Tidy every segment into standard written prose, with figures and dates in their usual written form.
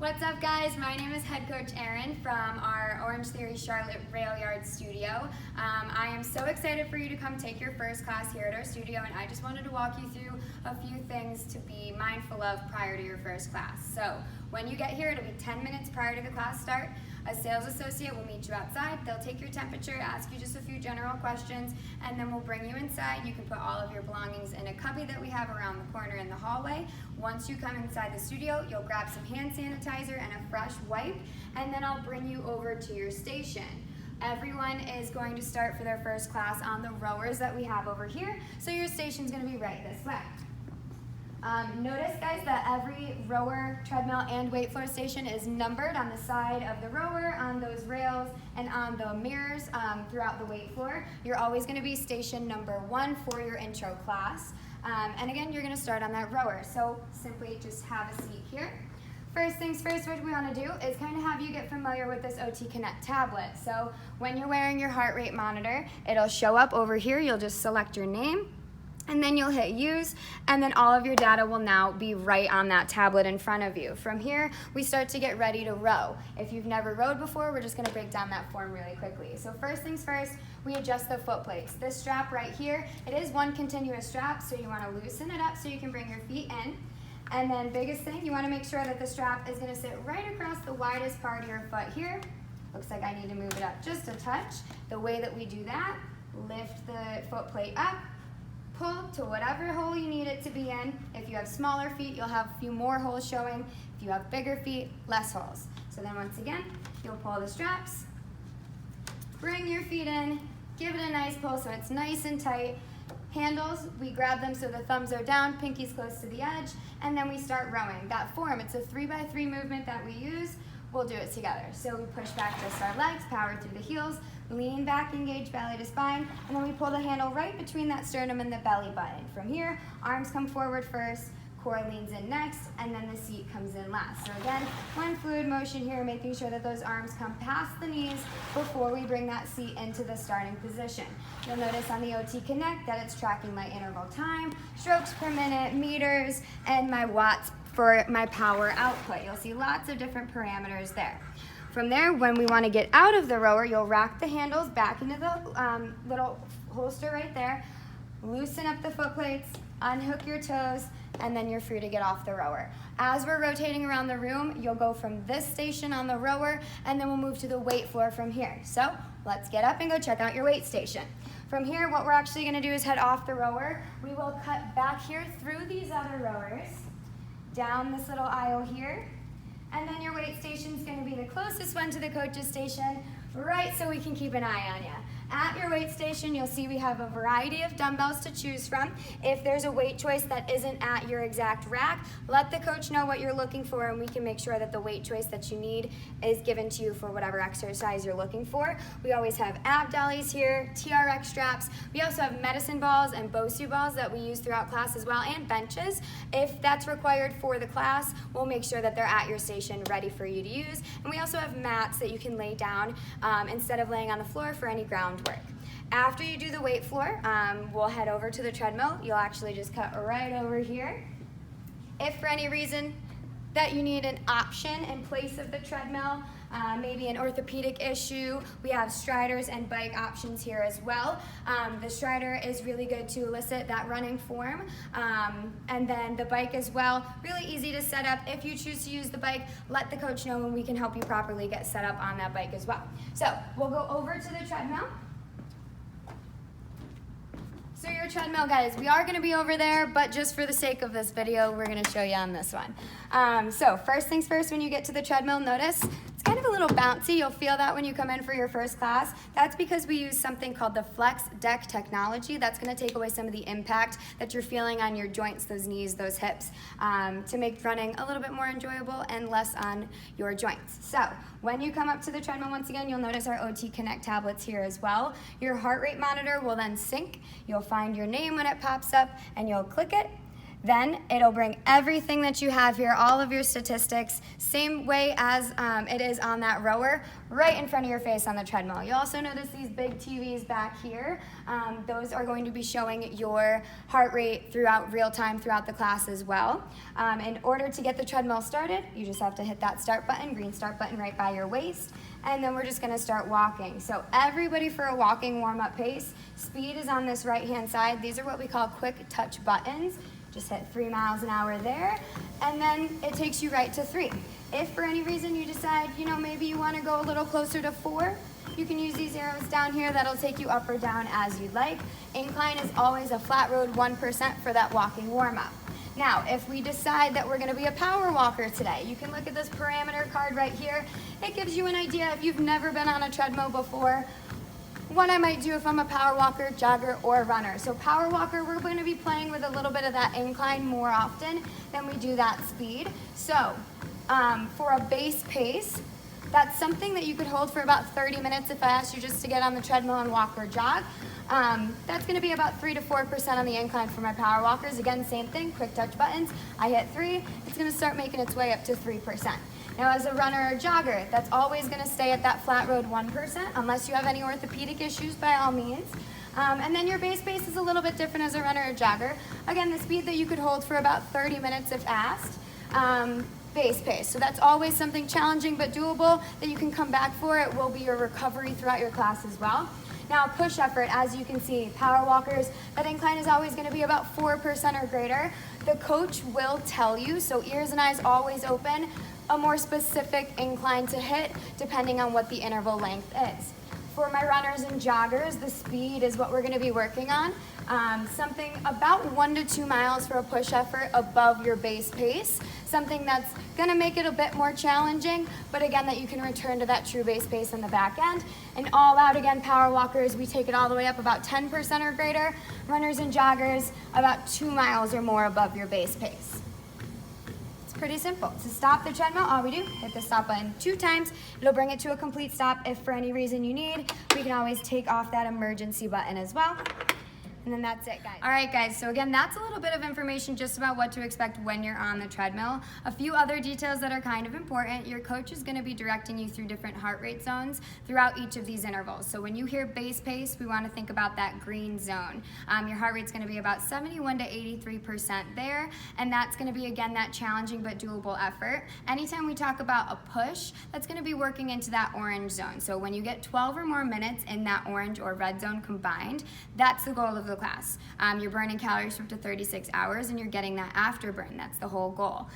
What's up, guys? My name is head coach Erinn from our Orangetheory Charlotte RailYard studio. I am so excited for you to come take your first class here at our studio, and I just wanted to walk you through a few things to be mindful of prior to your first class. So when you get here, it'll be 10 minutes prior to the class start. A sales associate will meet you outside. They'll take your temperature, ask you just a few general questions, and then we'll bring you inside. You can put all of your belongings in a cubby that we have around the corner in the hallway. Once you come inside the studio, you'll grab some hand sanitizer and a fresh wipe, and then I'll bring you over to your station. Everyone is going to start for their first class on the rowers that we have over here, so your station's going to be right this way. Notice, guys, that every rower, treadmill, and weight floor station is numbered on the side of the rower, on those rails, and on the mirrors throughout the weight floor. You're always going to be station number 1 for your intro class. And again, you're going to start on that rower. So simply just have a seat here. First things first, what we want to do is kind of have you get familiar with this OT Connect tablet. So when you're wearing your heart rate monitor, it'll show up over here. You'll just select your name, and then you'll hit use, and then all of your data will now be right on that tablet in front of you. From here, we start to get ready to row. If you've never rowed before, we're just going to break down that form really quickly. So first things first, we adjust the foot plates. This strap right here, it is one continuous strap, so you want to loosen it up so you can bring your feet in. And then biggest thing, you want to make sure that the strap is going to sit right across the widest part of your foot here. Looks like I need to move it up just a touch. The way that we do that, lift the foot plate up, pull to whatever hole you need it to be in. If you have smaller feet, you'll have a few more holes showing. If you have bigger feet, less holes. So then once again, you'll pull the straps, bring your feet in, give it a nice pull so it's nice and tight. Handles, we grab them so the thumbs are down, pinkies close to the edge, and then we start rowing. That form, it's a 3x3 movement that we use. We'll do it together. So we push back just our legs, power through the heels, lean back, engage belly to spine, and then we pull the handle right between that sternum and the belly button. From here, arms come forward first, core leans in next, and then the seat comes in last. So again, one fluid motion here, making sure that those arms come past the knees before we bring that seat into the starting position. You'll notice on the OT Connect that it's tracking my interval time, strokes per minute, meters, and my watts for my power output. You'll see lots of different parameters there. From there, when we want to get out of the rower, you'll rack the handles back into the little holster right there, loosen up the foot plates, unhook your toes, and then you're free to get off the rower. As we're rotating around the room, you'll go from this station on the rower, and then we'll move to the weight floor from here. So let's get up and go check out your weight station. From here, what we're actually going to do is head off the rower. We will cut back here through these other rowers, down this little aisle here, and then your weight station is going to be the closest one to the coach's station, right, so we can keep an eye on you. At your weight station, you'll see we have a variety of dumbbells to choose from. If there's a weight choice that isn't at your exact rack, let the coach know what you're looking for, and we can make sure that the weight choice that you need is given to you for whatever exercise you're looking for. We always have ab dollies here, TRX straps. We also have medicine balls and BOSU balls that we use throughout class as well, and benches. If that's required for the class, we'll make sure that they're at your station ready for you to use. And we also have mats that you can lay down instead of laying on the floor for any ground work. After you do the weight floor, we'll head over to the treadmill. You'll actually just cut right over here. If for any reason that you need an option in place of the treadmill, maybe an orthopedic issue, we have striders and bike options here as well. The strider is really good to elicit that running form, and then the bike as well, really easy to set up. If you choose to use the bike, let the coach know and we can help you properly get set up on that bike as well. So we'll go over to the treadmill. So your treadmill, guys, we are going to be over there, but just for the sake of this video, we're going to show you on this one. So first things first, when you get to the treadmill, notice it's kind of a little bouncy. You'll feel that when you come in for your first class. That's because we use something called the Flex Deck technology. That's going to take away some of the impact that you're feeling on your joints, those knees, those hips, to make running a little bit more enjoyable and less on your joints. So when you come up to the treadmill, once again, you'll notice our OT Connect tablets here as well. Your heart rate monitor will then sync. You'll find your name when it pops up, and you'll click it. Then it'll bring everything that you have here, all of your statistics, same way as it is on that rower, right in front of your face on the treadmill. You'll also notice these big TVs back here. Those are going to be showing your heart rate throughout real time throughout the class as well. In order to get the treadmill started, you just have to hit that start button, green start button right by your waist, and then we're just gonna start walking. So everybody for a walking warm-up pace, speed is on this right-hand side. These are what we call quick touch buttons. Just hit 3 miles an hour there, and then it takes you right to 3. If for any reason you decide, maybe you wanna go a little closer to 4, you can use these arrows down here. That'll take you up or down as you'd like. Incline is always a flat road 1% for that walking warm-up. Now, if we decide that we're gonna be a power walker today, you can look at this parameter card right here. It gives you an idea if you've never been on a treadmill before, what I might do if I'm a power walker, jogger, or runner. So power walker, we're going to be playing with a little bit of that incline more often than we do that speed. So for a base pace, that's something that you could hold for about 30 minutes if I asked you just to get on the treadmill and walk or jog. That's going to be about 3 to 4% on the incline for my power walkers. Again, same thing, quick touch buttons. I hit 3, it's going to start making its way up to 3%. Now as a runner or jogger, that's always going to stay at that flat road 1%, unless you have any orthopedic issues by all means. And then your base pace is a little bit different as a runner or jogger. Again, the speed that you could hold for about 30 minutes if asked. Base pace. So that's always something challenging but doable that you can come back for. It will be your recovery throughout your class as well. Now push effort, as you can see, power walkers, that incline is always going to be about 4% or greater. The coach will tell you, so ears and eyes always open, a more specific incline to hit depending on what the interval length is. For my runners and joggers, the speed is what we're going to be working on. Something about 1 to 2 miles for a push effort above your base pace. Something that's going to make it a bit more challenging, but again, that you can return to that true base pace on the back end. And all out, again, power walkers, we take it all the way up about 10% or greater. Runners and joggers, about 2 miles or more above your base pace. Pretty simple. To stop the treadmill, all we do, hit the stop button 2 times. It'll bring it to a complete stop. If for any reason you need, we can always take off that emergency button as well. And then that's it, guys. All right, guys, so again, that's a little bit of information just about what to expect when you're on the treadmill. A few other details that are kind of important. Your coach is gonna be directing you through different heart rate zones throughout each of these intervals. So when you hear base pace, we wanna think about that green zone. Your heart rate's gonna be about 71 to 83% there, and that's gonna be, again, that challenging but doable effort. Anytime we talk about a push, that's gonna be working into that orange zone. So when you get 12 or more minutes in that orange or red zone combined, that's the goal of the class. You're burning calories for up to 36 hours and you're getting that afterburn. That's the whole goal.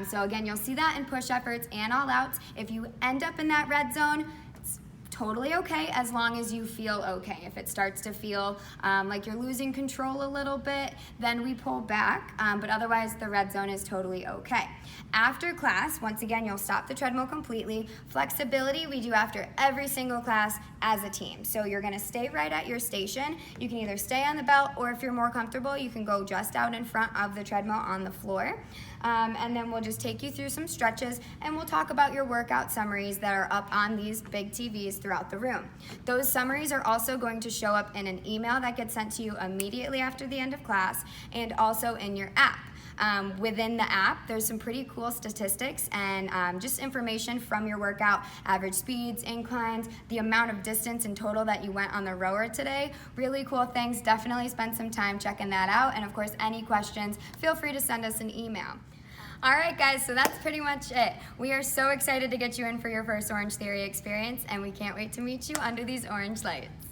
So again, you'll see that in push efforts and all outs. If you end up in that red zone, it's totally okay as long as you feel okay. If it starts to feel like you're losing control a little bit, then we pull back, but otherwise the red zone is totally okay. After class, once again, you'll stop the treadmill completely. Flexibility we do after every single class as a team. So you're gonna stay right at your station. You can either stay on the belt, or if you're more comfortable, you can go just out in front of the treadmill on the floor. And then we'll just take you through some stretches, and we'll talk about your workout summaries that are up on these big TVs throughout the room. Those summaries are also going to show up in an email that gets sent to you immediately after the end of class, and also in your app. Within the app, there's some pretty cool statistics and just information from your workout, average speeds, inclines, the amount of distance in total that you went on the rower today. Really cool things. Definitely spend some time checking that out. And of course, any questions, feel free to send us an email. All right, guys, so that's pretty much it. We are so excited to get you in for your first Orangetheory experience, and we can't wait to meet you under these orange lights.